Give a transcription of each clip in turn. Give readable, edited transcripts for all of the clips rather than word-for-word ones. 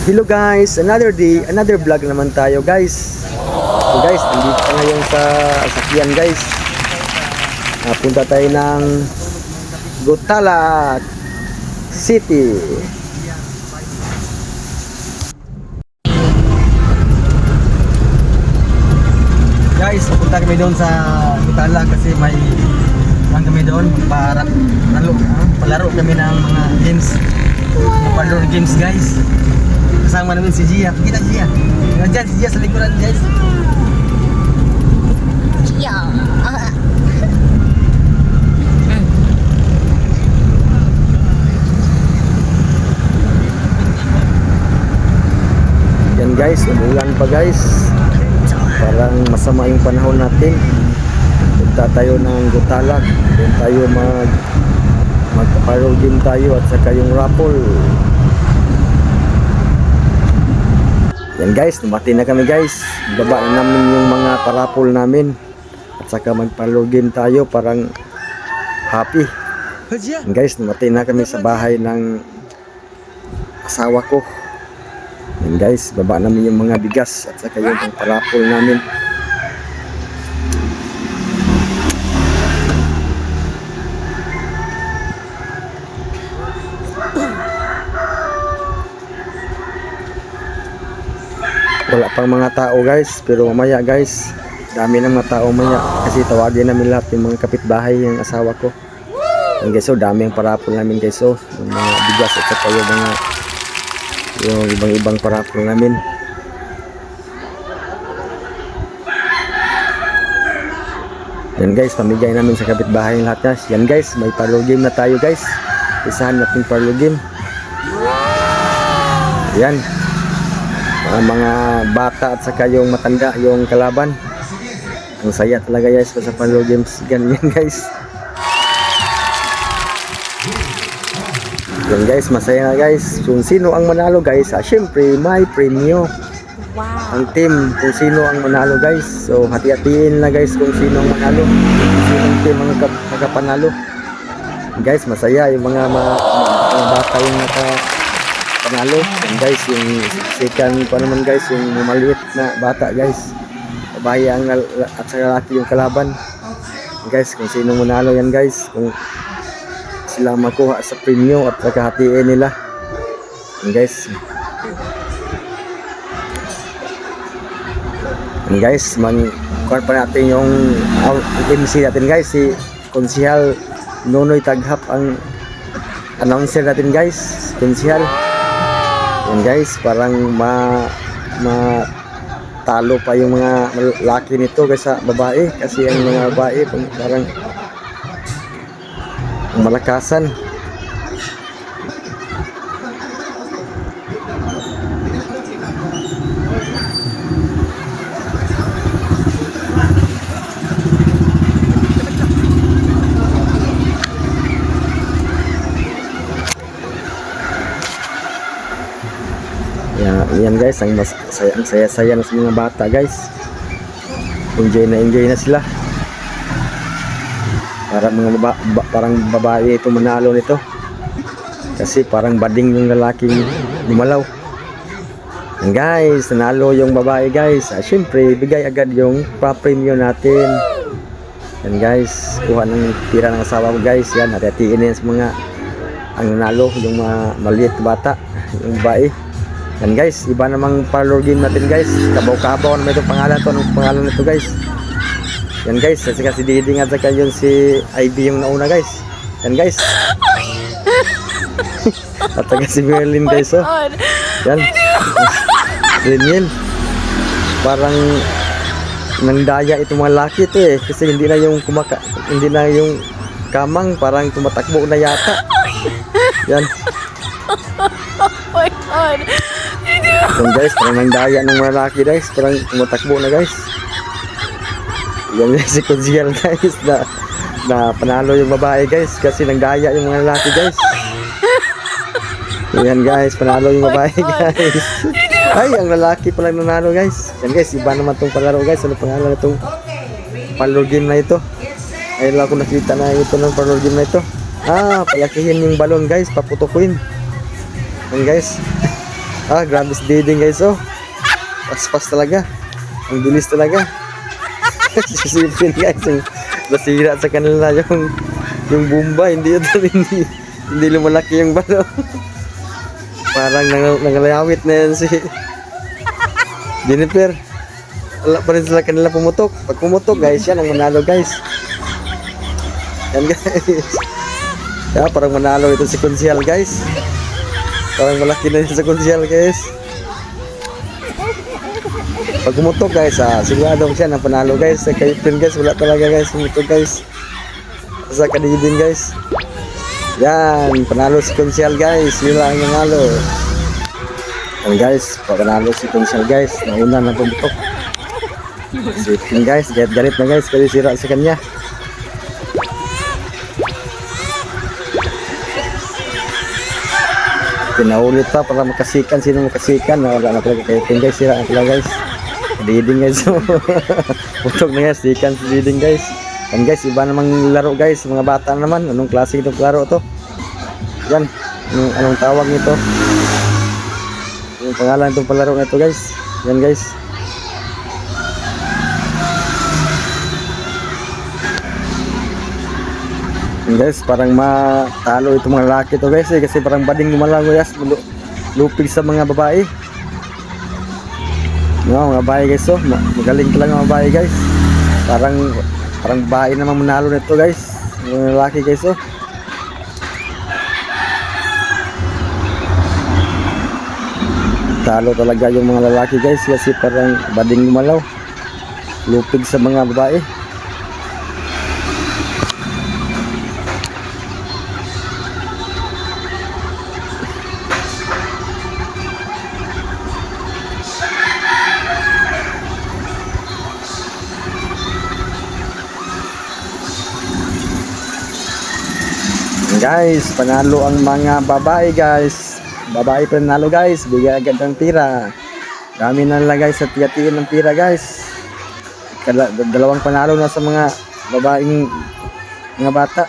Hello guys, another day, another vlog naman tayo guys. So guys, nandito pa ngayon sa sakyan guys. Punta tayo ng Gutala City. Guys, punta kami doon sa Gutala kasi may kami doon para palaro kami ng mga games. Parlor games guys. Kasama namin si Gia. Kita Gia. Nandiyan si Gia sa likuran guys. Gia. Yan guys, umulan pa guys. Parang masama yung panahon natin. Punta tayo ng Gutala. Doon tayo mag-parlor game tayo at saka yung raffle. Yan guys, numati na kami guys. Baba na namin yung mga parapol namin. At saka mag-parlor game tayo, parang happy. Yan guys, numati na kami sa bahay ng asawa ko. Yan guys, baba namin yung mga bigas at saka yung parapol namin. Wala pang mga tao guys, pero mamaya guys, dami ng mga tao mamaya kasi tawagin namin lahat yung mga kapitbahay ng asawa ko. And guys, so dami ang parapol namin guys, so yung mga bigas at saka yung ibang parapol namin. Yan guys, pamigay namin sa kapitbahay ng lahat guys. Yan guys, may parlor game na tayo guys. Isahan natin parlor game. Yan. Mga bata at saka yung matanda yung kalaban. Ang saya talaga guys sa parlor games ganyan guys. Yan guys, masaya na guys. Kung sino ang manalo guys, syempre may premyo. Ang team kung sino ang manalo guys. So hati-hatiin na guys kung sino ang manalo, kung sino ang team ang nakapanalo. Guys, masaya yung mga bata yung panalo. And guys, yung second pa naman guys, yung maliit na bata guys, babae ang at saka lalaki yung kalaban. And guys, kung sino manalo yan guys, kung sila makuha sa premyo at saka hatiin nila. And guys, kuha pa natin yung MC natin guys, si Konsihal Nonoy Taghap ang announcer natin guys, Konsihal. Yan guys, parang matalo pa yung mga laki nito kaysa babae kasi ang mga babae parang malakasan. Yan guys, ang saya-saya na sa mga bata guys. Enjoy na sila. Parang babae ito manalo nito. Kasi parang bading yung lalaking lumalaw. Yan guys, nanalo yung babae guys. Syempre, bigay agad yung pa-premium natin. Yan guys, kuha ng tira ng asawa ko guys. Yan, hati-hatiin yan sa mga ang nanalo, yung mga maliit bata, yung babae. Yan guys, iba namang parlor game natin guys. Kabaw-kabaw naman itong pangalan to. Anong pangalan nito guys? Yan guys, kasi si Diding at saka yun si Ivy yung nauna guys. Yan guys. At saka si Merlin guys, oh. Yan. Daniel. Parang nandaya itong mga laki ito eh. Kasi hindi na yung kamang, parang tumatakbo na yata. Yan. Oh my God. Yan guys, parang nandaya ng mga laki guys, parang tumatakbo na guys. Yan guys, si Konsihal guys na panalo yung babae guys kasi nandaya yung mga laki guys. Yan guys, panalo yung babae guys. Ay, ang lalaki pala nanalo guys. Yan guys, iba naman itong palaro guys. Ano pangalan itong parlor game na ito? Ayun lang ako nakita na ito ng parlor game na ito. Palakihin yung balon guys, paputukuin. Yan guys. Grabe si Diding guys, oh. Paspas talaga. Ang bilis talaga. Sisipin guys, yung nasira sa kanila yung bomba, hindi lumalaki yung balo. Parang nangalayawit na yan si Jennifer. Wala pa rin sila kanila pumutok. Pag pumutok guys, yan ang manalo guys. Yan guys. Parang manalo ito si Konsyal guys. Parang malaki na yun sa Konsyal guys. Pag pumutok guys, sigurado siya na panalo guys. Sa Captain guys, wala talaga guys pumutok guys. Sa Kadidin guys. Yan, panalo si Konsyal guys. Yun lang ang nanalo. Yan guys, panalo si Konsyal guys. Nauna na pumutok. Si Captain guys, galit na guys kasi sira sa kanya. Pinaulit pa para makasikan. Sino makasikan? Wala na talaga kay Captain guys. Sira na talaga guys. Leading guys. Putok na guys. Sikan si leading guys. Yan guys, iba namang laro guys. Mga bata naman. Anong klase itong laro to? Yan. Anong tawag nito? Yung pangalan itong palaro na ito guys. Yan guys. Guys, parang matalo itong mga lalaki to guys kasi parang bading gumalaw guys, lupig sa mga babae. No, mga babae guys, oh, magaling talaga mga babae guys. Parang babae naman manalo nito guys. Mga lalaki guys, oh. Talo talaga yung mga lalaki guys kasi parang bading gumalaw, lupig sa mga babae. Guys, panalo ang mga babae guys. Babae panalo guys, bigay agad ng tira. Dami na lang guys at tiyatiin ng tira guys. Dalawang panalo na sa mga babaeng mga bata.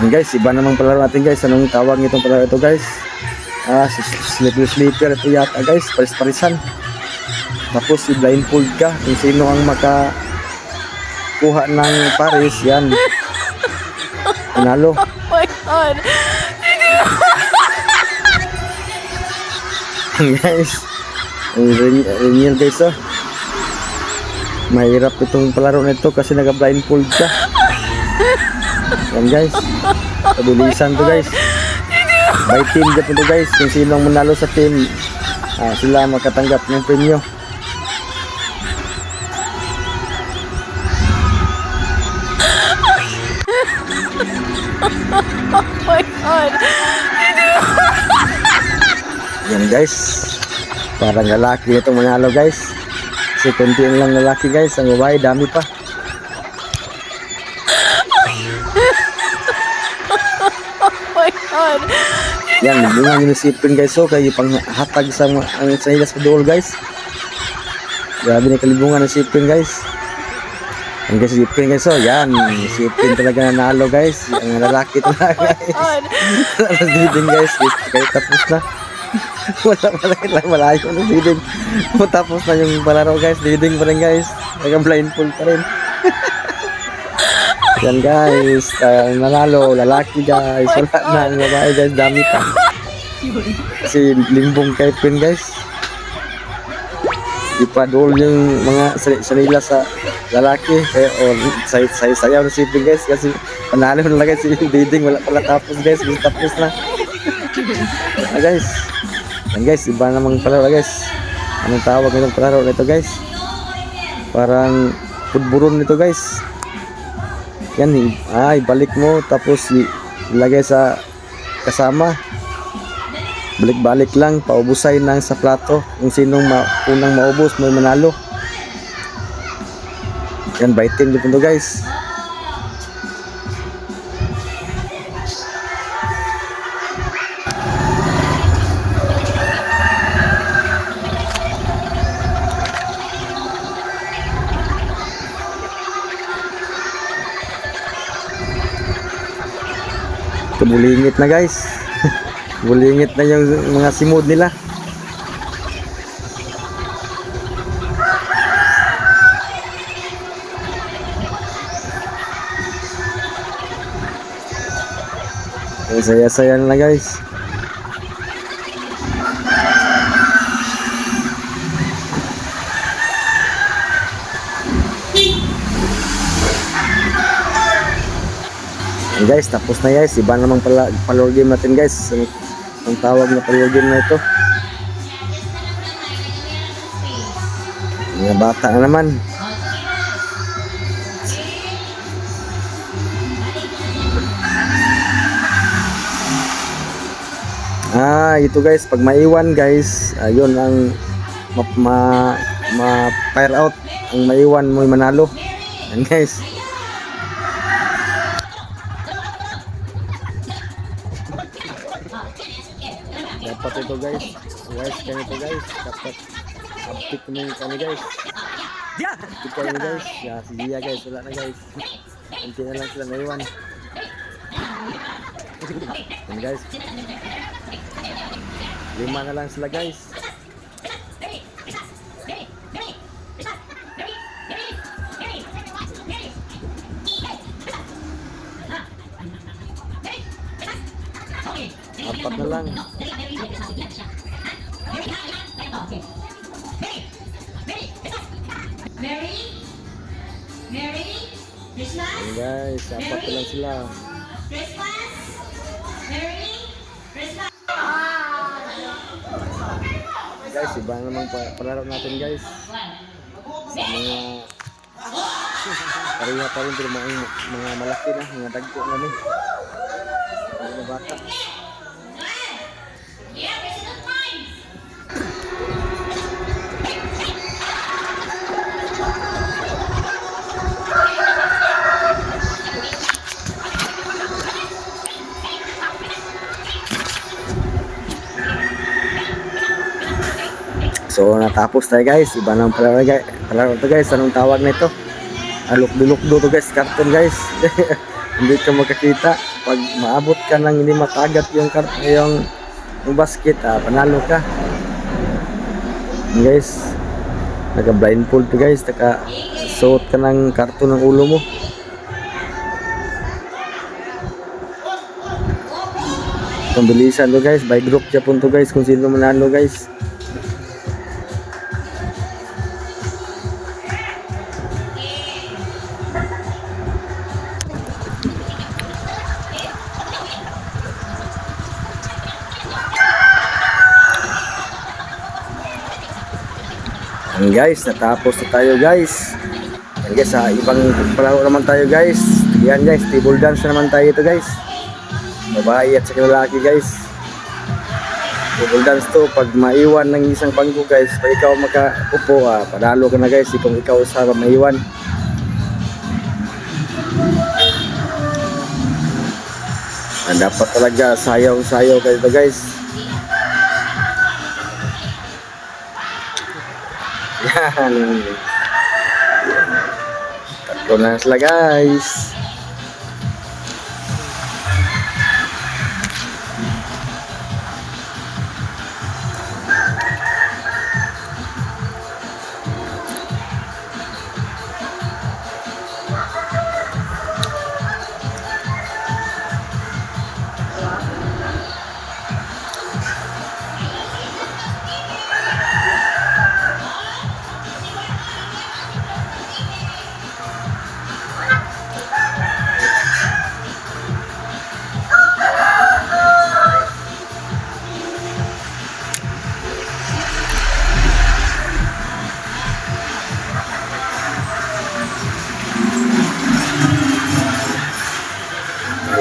And guys, iba namang palaro natin guys. Anong tawag nitong palaro ito guys? Sleeper ito yata guys, paris-parisan. Tapos si blindfold ka kung sino ang makakuha ng paris, yan. Panalo. Oh my God. Guys, real guys, oh. Mahirap itong palaro nito kasi naka-blindfold ka. Yan guys. Pabilisan to guys. By team dito to guys. Kung sino ang manalo sa team, sila makatanggap ng premyo. Oh my God. Yan guys. Parang lalaki itong manalo guys. Kasi konti lang lalaki guys. Ang babae dami pa. Oh my God. Yan, bunga nyo sipin guys. So, kayo pang hatag sa ang sahilas pa dool guys. Grabe na kalibungan ng sipin guys. Ang guys, sipin guys. So, yan. Sipin talaga nanalo guys. Ang lalaki talaga guys. Alas diding guys. Kayo tapos na. Wala malayo na diding. Tapos na yung palaro guys. Diding pa rin guys. Nag-blindfold pa rin. Yan guys, nanalo, lalaki guys, wala na ang babae guys, dami pa. Kasi limbong kay Pin guys. Ipadol yung mga sanila sa lalaki, sayaw na si Pin guys, kasi panalo na lang guys, si Diding, wala pala tapos guys, tapos na. Guys, yan guys, iba namang palaro guys. Anong tawag nitong palaro nito guys? Parang pudburon nito guys. Yan, ibalik mo tapos ilagay sa kasama. Balik-balik lang, paubusay lang sa plato. Kung sinong unang maubos mo manalo. Yan, baitin dito guys. Tumulingit na guys. Bulingit na yung mga simod nila. Ang saya-saya na guys. And guys, tapos na guys. Iba namang palor game natin guys. Ang tawag na palor game na ito. Mga bata na naman. Ito guys, pag maiwan guys, ayun ang fire out. Ang maiwan mo manalo. Yan guys. Dapat ito guys. Guys, ganito guys. Dapat uptick mo yung kami guys. Uptick kami guys. Si Gia guys, wala na guys. Kunti na lang sila naiwan. Yan guys. 5 na lang sila guys. Apat na lang. Yan guys, apat na lang sila. Guys, iba namang palaro natin guys. Sa mga pareha pa rin pero mga malaki na, mga dagko na rin. Mga bata. So natapos tayo guys. Iba nang palaro to guys. Anong tawag na ito? Alok-dulok-do to guys. Karton guys. Hindi ka makakita. Pag maabot ka nang hindi makagat yung basket, panalo ka. Guys, naka blindfold to guys. Naka suot ka ng karton ng ulo mo. Itong bilisan to guys. By group Japon to guys. Kung sino manalo guys. And guys, natapos na tayo guys. And guys, ibang palaro naman tayo guys. Yan guys, table dance na naman tayo ito guys. Babae at saka lalaki guys. Table dance to, pag maiwan ng isang bangko guys, pag ikaw makaupo, panalo ka na guys, kung ikaw sa maiwan. Dapat talaga sayaw-sayaw kayo ito guys. Yan. Tatlo na sila guys.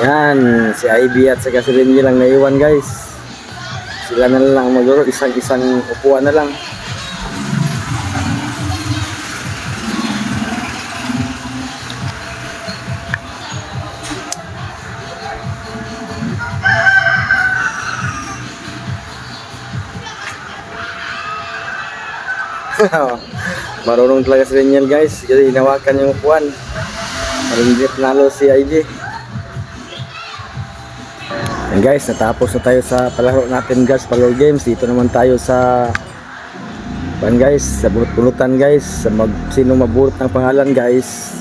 Ayan, si Ivy at saka si Renji lang naiwan guys. Sila na lang maglaro, isang upuan na lang. Marunong talaga si Renji guys, jadi hinawakan yung upuan. Parang hindi nalo si Ivy. And guys, natapos na tayo sa palaro natin guys, parlor games. Dito naman tayo sa guys, sa bunot-bunutan guys. Sino mabunot ng pangalan guys,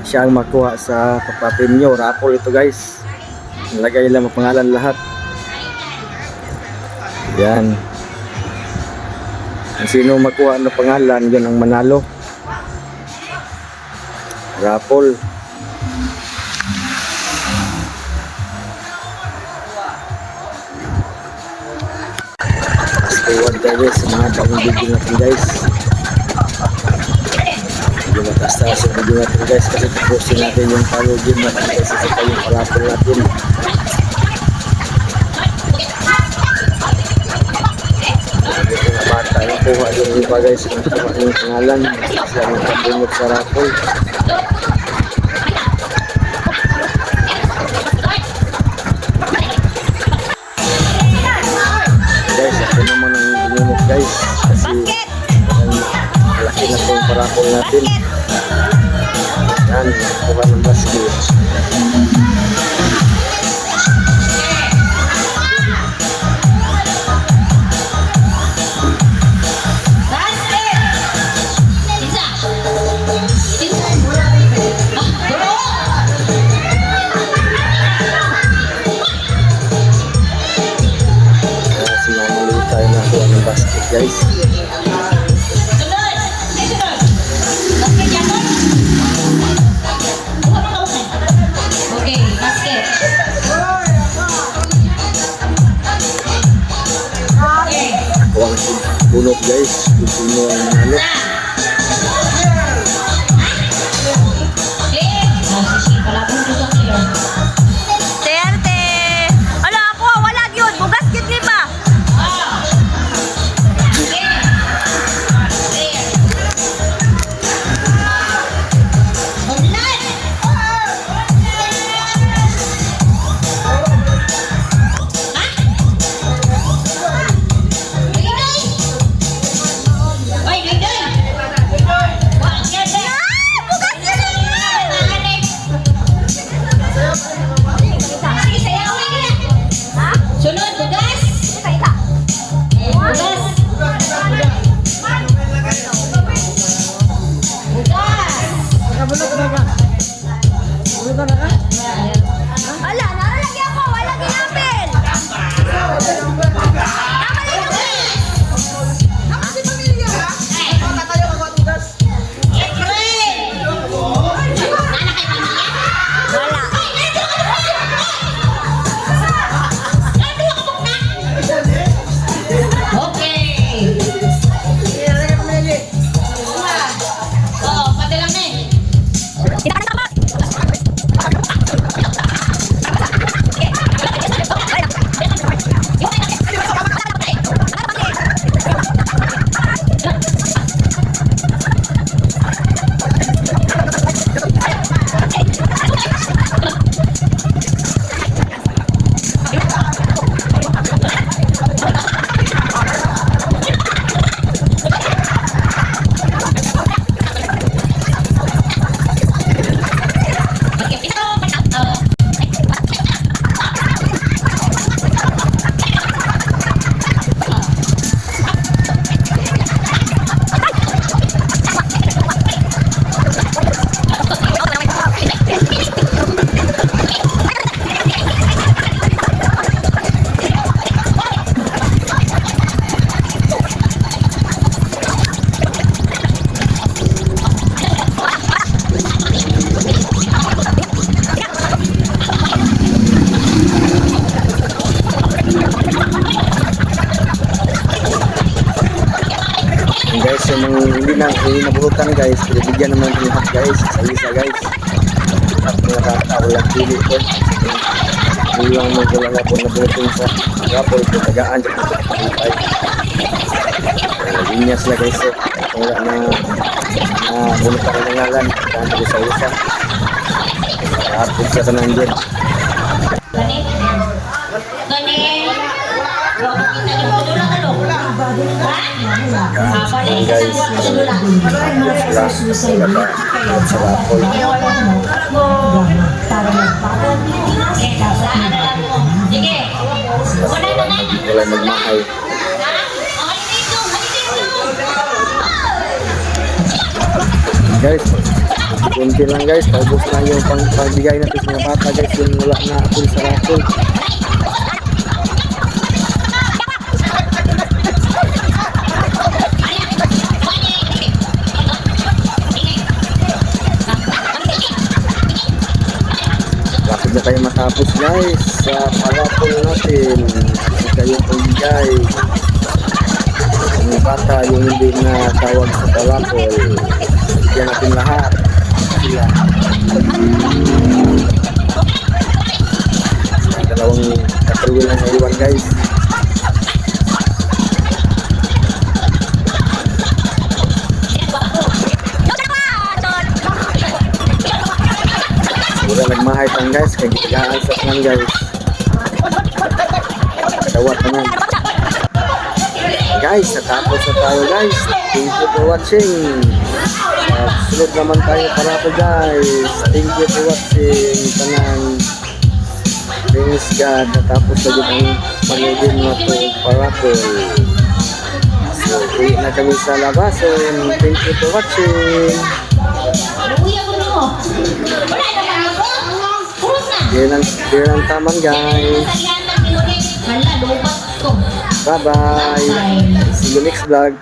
siya ang makuha sa pagpapremyo. Raffle ito guys. Nalagay lang ang pangalan lahat. Yan. Ang sino makuha ng pangalan, yun ang manalo. Raffle. Iwan tayo guys sa mga bagong video natin guys. Medyo matas-taas yung video natin guys kasi tapusin natin yung parlor game natin guys. Isa pa yung raffle natin. Ito na bata yung kuha yung iba guys. Yung kuha yung pangalan. Sila yung pabunot sa raffle. Guys, ako naman ang binunot guys kasi malaki na po yung parapol natin. Yan, kuha ng basket. Sinamali tayo na kuha ng basket guys. Okay, basket. Kuha ng bunot guys. Kung sino ang nanalo. Terte! Ala ako, wala yun. Bugas yun lima. Sunod, bugas! Bugas! Ala, nalalagi ako. Wala ginapin. Okay! Oo, padalang na eh. Guys, yung mga hindi naburutan guys, pinibigyan naman ng lahat guys, isa-isa guys. At mga bata, walang pili po. Hindi lang magkalaga po naburutin sa rapol po, tagaan dyan po sa pagkipay. Linyas lang guys, wala na bunutan ng ngalan, tagaan po isa-isa. At po siya sa nandiyan. Ganit. Guys, sa rapol. Sige. Wala magmahay. Guys, kunti lang guys, paubos na yung pagbigay natin sa mga bata guys, yung wala na ako sa raffle. Lapit na tayo matapos guys sa paraffle natin. Kasi kayo pagbigay. Yung bata, yung hindi na tawag sa paraffle. Yan natin lahat. Sila. Dalawang katril na naiwan guys. Wala nagmahay tang guys. Kaya gigaan sa tanan guys. Kadawat naman. Guys, natapos na tayo guys. Thank you for watching. Sunod naman tayo para po guys. Thank you for watching. Tanang praise God. Natapos na din ang panigin na ito para po. So, uwi na kami sa labason. Thank you for watching. Uy, ako na mo. Wala na ako. Purot na. Yan ang taman guys. Hala, lubat ko. Bye bye. See you next vlog.